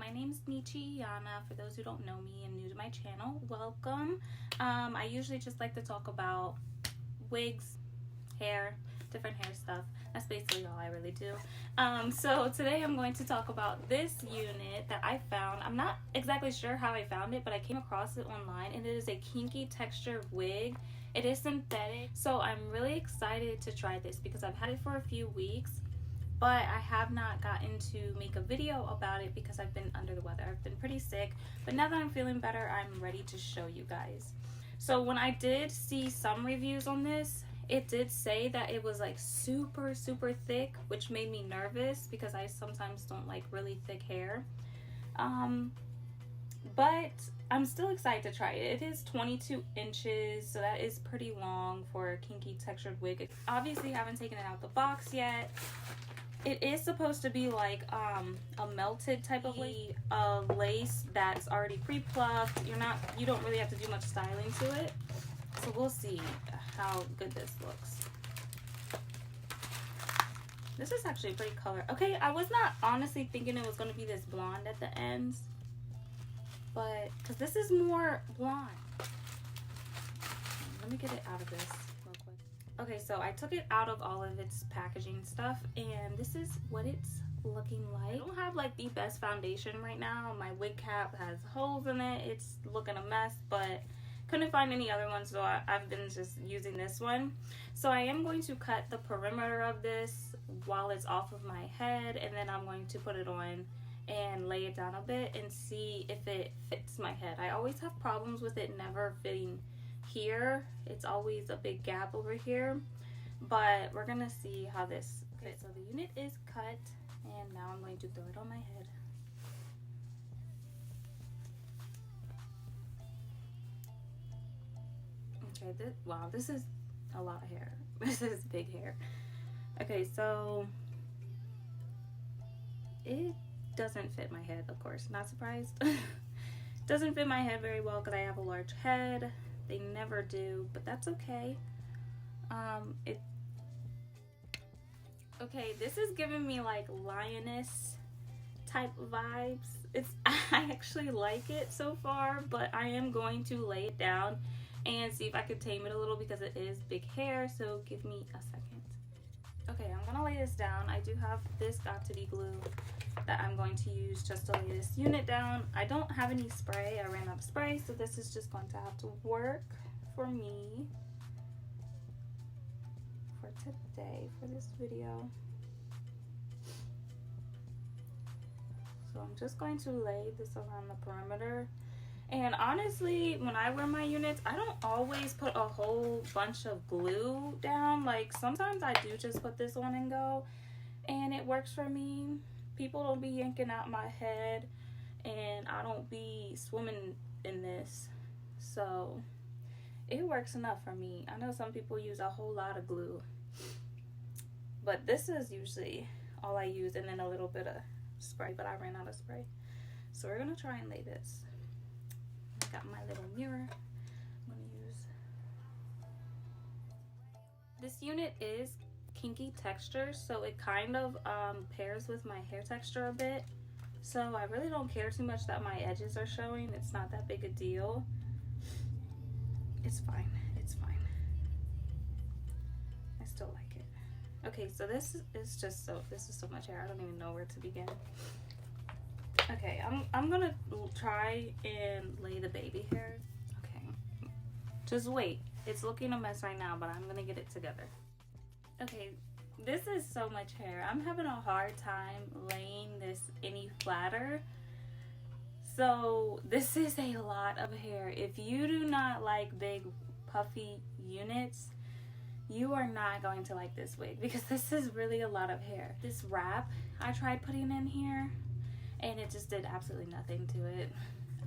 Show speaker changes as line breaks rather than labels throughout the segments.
My name's Nychy, Eyanna. For those who don't know me and new to my channel, welcome. I usually just like to talk about wigs, hair, different hair stuff. That's basically all I really do. So today I'm going to talk about this unit that I found. I'm not exactly sure how I found it, but I came across it online, and it is a kinky textured wig. It is synthetic, so I'm really excited to try this because I've had it for a few weeks, but I have not gotten to make a video about it because I've been under the weather. I've been pretty sick, but now that I'm feeling better, I'm ready to show you guys. So when I did see some reviews on this, it did say that it was like super thick, which made me nervous because I sometimes don't like really thick hair. But I'm still excited to try it. It is 22 inches, so that is pretty long for a kinky textured wig. Obviously haven't taken it out the box yet. It is supposed to be like a melted type of lace, a lace that's already pre-plucked. You don't really have to do much styling to it. So we'll see how good this looks. This is actually a pretty color. Okay, I was not honestly thinking it was going to be this blonde at the ends, but because this is more blonde. Let me get it out of this real quick. Okay, so I took it out of all of its packaging stuff, and this is what it's looking like. I don't have like the best foundation right now. My wig cap has holes in it. It's looking a mess, but couldn't find any other ones, so I've been just using this one. So I am going to cut the perimeter of this while it's off of my head, and then I'm going to put it on and lay it down a bit and see if it fits my head. I always have problems with it never fitting here. It's always a big gap over here, but we're gonna see how this fits. So the unit is cut, and now I'm going to throw it on my head. Okay, wow, this is a lot of hair. This is big hair. Okay, so it doesn't fit my head, of course, not surprised. Doesn't fit my head very well because I have a large head. They never do, but that's okay. Okay, this is giving me like lioness type vibes. I actually like it so far, but I am going to lay it down and see if I could tame it a little because it is big hair, so give me a second. Okay, I'm gonna lay this down. I do have this got to be glue that I'm going to use just to lay this unit down. I don't have any spray. I ran out of spray, so this is just going to have to work for me for today, for this video. So I'm just going to lay this around the perimeter. And honestly, when I wear my units, I don't always put a whole bunch of glue down. Like sometimes I do just put this on and go, and it works for me. People don't be yanking out my head, and I don't be swimming in this, so it works enough for me. I know some people use a whole lot of glue, but this is usually all I use, and then a little bit of spray, but I ran out of spray. So we're gonna try and lay this. I got my little mirror. I'm gonna use this unit is kinky texture, so it kind of pairs with my hair texture a bit, so I really don't care too much that my edges are showing. It's not that big a deal. It's fine, it's fine. I still like it. Okay, so this is so much hair. I don't even know where to begin. Okay, I'm gonna try and lay the baby hair. Okay, just wait. It's looking a mess right now, but I'm gonna get it together. Okay, this is so much hair. I'm having a hard time laying this any flatter. So this is a lot of hair. If you do not like big puffy units, you are not going to like this wig because this is really a lot of hair. This wrap I tried putting in here, and it just did absolutely nothing to it.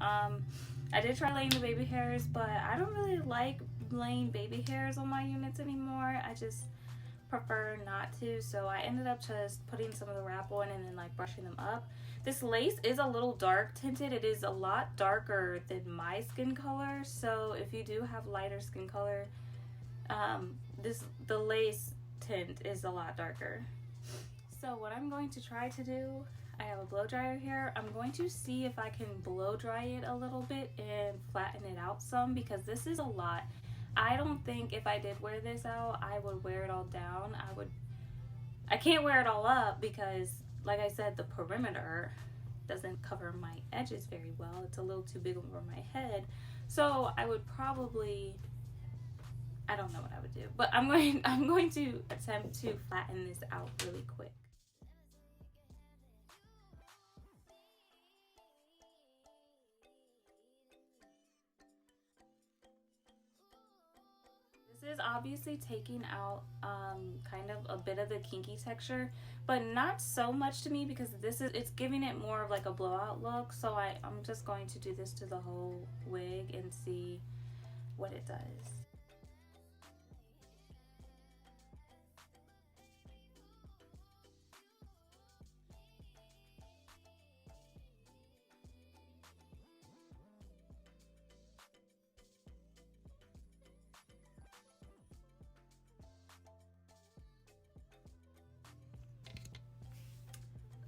I did try laying the baby hairs, but I don't really like laying baby hairs on my units anymore. I just prefer not to, so I ended up just putting some of the wrap on and then like brushing them up. This lace is a little dark tinted. It is a lot darker than my skin color, so if you do have lighter skin color, the lace tint is a lot darker. So what I'm going to try to do, I have a blow dryer here. I'm going to see if I can blow dry it a little bit and flatten it out some, because this is a lot. I don't think if I did wear this out, I would wear it all down. I can't wear it all up because, like I said, the perimeter doesn't cover my edges very well. It's a little too big over my head. So I would probably, I don't know what I would do, but I'm going to attempt to flatten this out really quick. This is obviously taking out kind of a bit of the kinky texture, but not so much to me, because it's giving it more of like a blowout look. So I'm just going to do this to the whole wig and see what it does.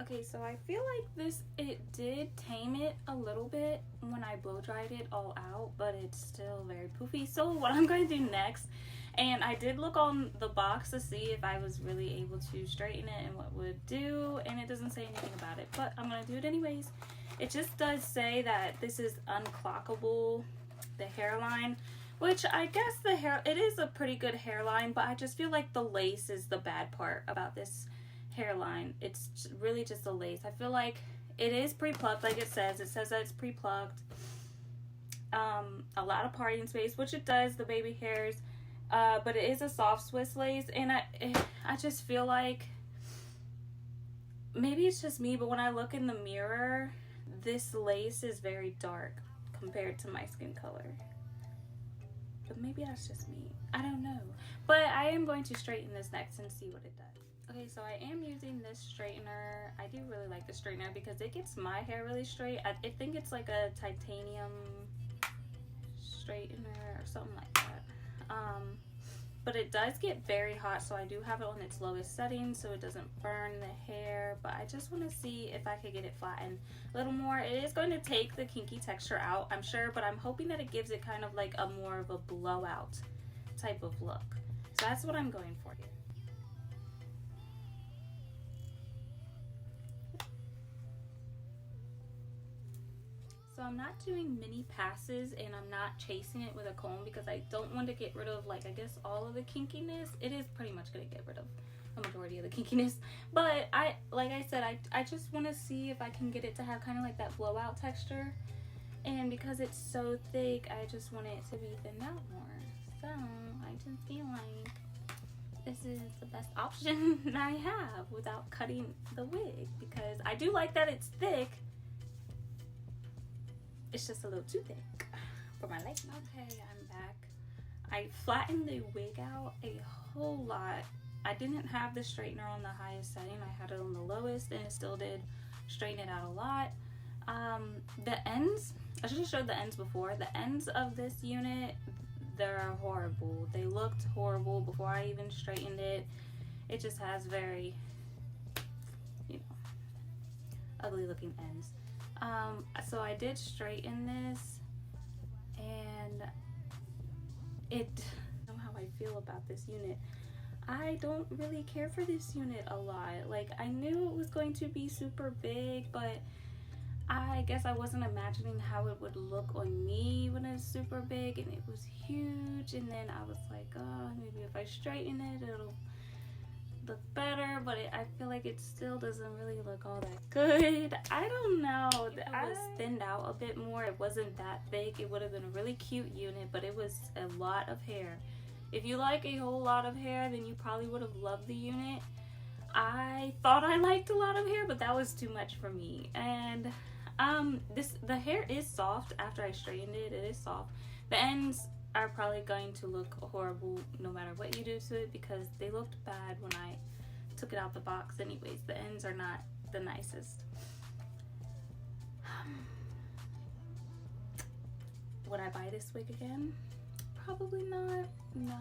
Okay, so I feel like it did tame it a little bit when I blow dried it all out, but it's still very poofy. So what I'm going to do next, and I did look on the box to see if I was really able to straighten it and what it would do, and it doesn't say anything about it, but I'm going to do it anyways. It just does say that this is unclockable, the hairline, which I guess it is a pretty good hairline, but I just feel like the lace is the bad part about this hairline. It's really just a lace. I feel like it is pre-plucked, like it says that it's pre-plucked. A lot of parting space, which it does, the baby hairs, but it is a soft Swiss lace, and I just feel like maybe it's just me, but when I look in the mirror, this lace is very dark compared to my skin color. But maybe that's just me, I don't know. But I am going to straighten this next and see what it does. Okay, so I am using this straightener. I do really like the straightener because it gets my hair really straight. I think it's like a titanium straightener or something like that. But it does get very hot, so I do have it on its lowest setting so it doesn't burn the hair. But I just want to see if I could get it flattened a little more. It is going to take the kinky texture out, I'm sure, but I'm hoping that it gives it kind of like a more of a blowout type of look. So that's what I'm going for here. So I'm not doing mini passes, and I'm not chasing it with a comb because I don't want to get rid of, like, I guess all of the kinkiness. It is pretty much going to get rid of a majority of the kinkiness, but like I said, I just want to see if I can get it to have kind of like that blowout texture, and because it's so thick, I just want it to be thinned out more. So I just feel like this is the best option I have without cutting the wig, because I do like that it's thick. It's just a little too thick for my liking. Okay, I'm back. I flattened the wig out a whole lot. I didn't have the straightener on the highest setting. I had it on the lowest, and it still did straighten it out a lot. The ends, I should have showed the ends before. The ends of this unit, they're horrible. They looked horrible before I even straightened it. It just has very, ugly looking ends. So I did straighten this, and I don't know how I feel about this unit. I don't really care for this unit a lot. Like, I knew it was going to be super big, but I guess I wasn't imagining how it would look on me when it's super big, and it was huge. And then I was like, oh, maybe if I straighten it, it'll look better, but I feel like it still doesn't really look all that good. I don't know. It was thinned out a bit more. It wasn't that thick. It would have been a really cute unit, but it was a lot of hair. If you like a whole lot of hair, then you probably would have loved the unit. I thought I liked a lot of hair, but that was too much for me. And the hair is soft after I straightened it. It is soft. The ends are probably going to look horrible no matter what you do to it, because they looked bad when I took it out the box anyways. The ends are not the nicest. Would I buy this wig again? Probably not. No,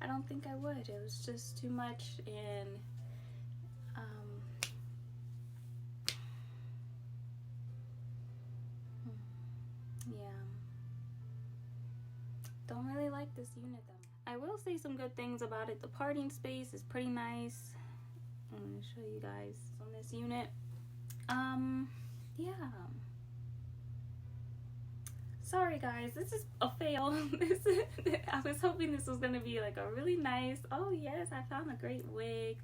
I don't think I would. It was just too much, and don't really like this unit though. I will say some good things about it. The parting space is pretty nice. I'm gonna show you guys on this unit. Yeah. Sorry guys, this is a fail. I was hoping this was gonna be like a really nice, oh yes, I found a great wig,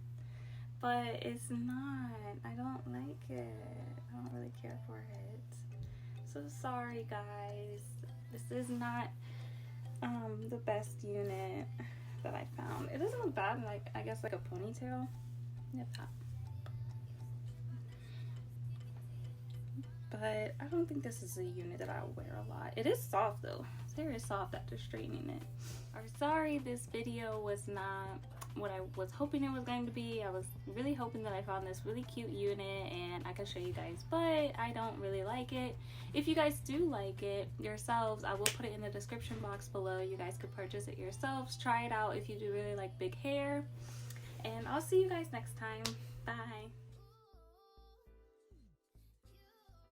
but it's not. I don't like it. I don't really care for it. So sorry guys. This is not the best unit that I found. It doesn't look bad, like I guess like a ponytail. Yep. But I don't think this is a unit that I wear a lot. It is soft though. It's very soft after straightening it. I'm sorry this video was not what I was hoping it was going to be. I was really hoping that I found this really cute unit and I could show you guys, but I don't really like it. If you guys do like it yourselves, I will put it in the description box below. You guys could purchase it yourselves. Try it out if you do really like big hair. And I'll see you guys next time. Bye.